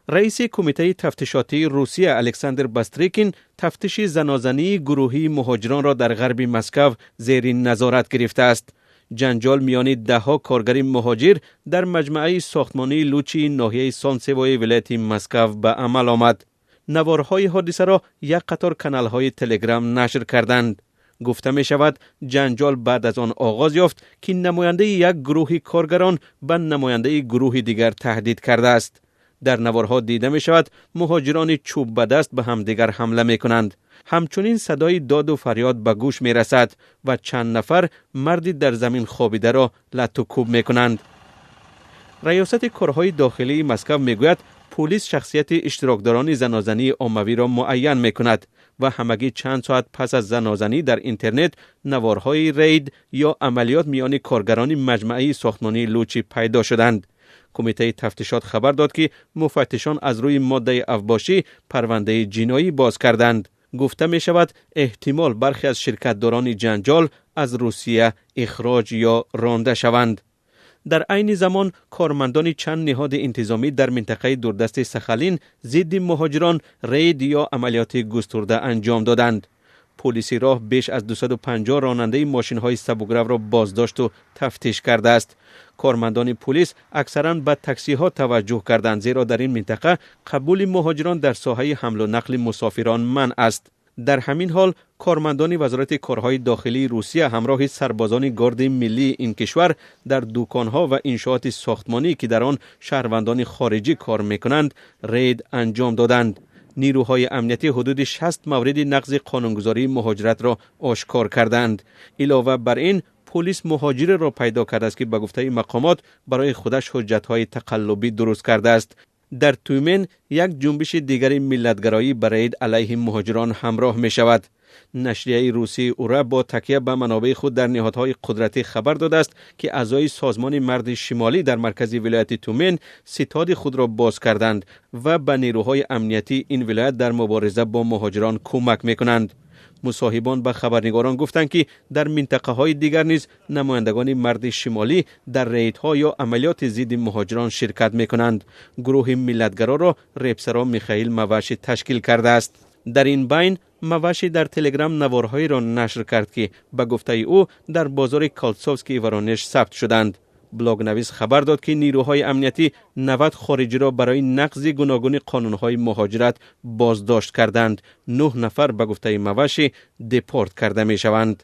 رئیس کمیته تفتیشاتی روسیه الکساندر باستریکین تفتیش زنازنی گروهی مهاجران را در غرب مسکو زیر نظارت گرفته است. جنجال میان دهها کارگر مهاجر در مجموعه ساختمانی لوچی ناحیه سانسوی ولایت مسکو به عمل آمد. نوارهای حادثه را یک قطار کانال‌های تلگرام نشر کردند. گفته می شود جنجال بعد از آن آغاز یافت که نماینده یک گروه کارگران به نماینده گروه دیگر تهدید کرده است. در نوارها دیده می شود مهاجران چوب به دست به همدیگر حمله می کنند. همچنین صدای داد و فریاد به گوش می رسد و چند نفر مردی در زمین خوابیده را لت و کوب می کنند. ریاست کارهای داخلی مسکو می گوید پلیس شخصیت اشتراکداران زنازنی عمومی را معین می کند و همگی چند ساعت پس از زنازنی در اینترنت نوارهای رید یا عملیات میان کارگران مجموعه ساختمانی لوچی پیدا شدند. کمیته تفتیشات خبر داد که مفتشان از روی ماده اوباشی پرونده جنایی باز کردند. گفته می شود احتمال برخی از شرکتداران جنجال از روسیه اخراج یا رانده شوند. در عین زمان کارمندان چند نهاد انتظامی در منطقه دوردست سخالین ضد مهاجران رید یا عملیات گسترده انجام دادند. پلیس راه بیش از 250 راننده ماشین‌های سبک‌رو را بازداشت و تفتیش کرده است. کارمندان پلیس اکثراً به تاکسی‌ها توجه کردند زیرا در این منطقه قبول مهاجران در ساحه حمل و نقل مسافران منع است. در همین حال کارمندان وزارت کارهای داخلی روسیه همراه سربازان گارد ملی این کشور در دکان‌ها و انشاءات ساختمانی که در آن شهروندان خارجی کار می‌کنند رید انجام دادند. نیروهای امنیتی حدود 60 مورد نقض قانونگذاری مهاجرت را آشکار کردند. علاوه بر این پلیس مهاجر را پیدا کرده است که به گفته مقامات برای خودش حجت‌های تقلبی درست کرده است. در تومن یک جنبش دیگری ملتگرایی برای علیه مهاجران همراه می شود. نشریه روسی اورا با تکیه به منابع خود در نهادهای قدرتی خبر داده است که اعضای سازمان مرد شمالی در مرکز ولایت تومن ستاد خود را باز کردند و به نیروهای امنیتی این ولایت در مبارزه با مهاجران کمک می کنند. مصاحبان به خبرنگاران گفتند که در منطقه های دیگر نیز نمایندگان مرد شمالی در ریدها یا عملیات ضد مهاجران شرکت می کنند. گروه ملتگرا را رپسرا میخائیل مواشی تشکیل کرده است. در این بین مواشی در تلگرام نوارهایی را نشر کرد که به گفته او در بازار کالتسوفسکی ورانش ثبت شدند. بلاگ نویس خبر داد که نیروهای امنیتی 90 خارجی را برای نقض گوناگون قانونهای مهاجرت بازداشت کردند. 9 نفر به گفته مواشی دپورت کرده می شوند.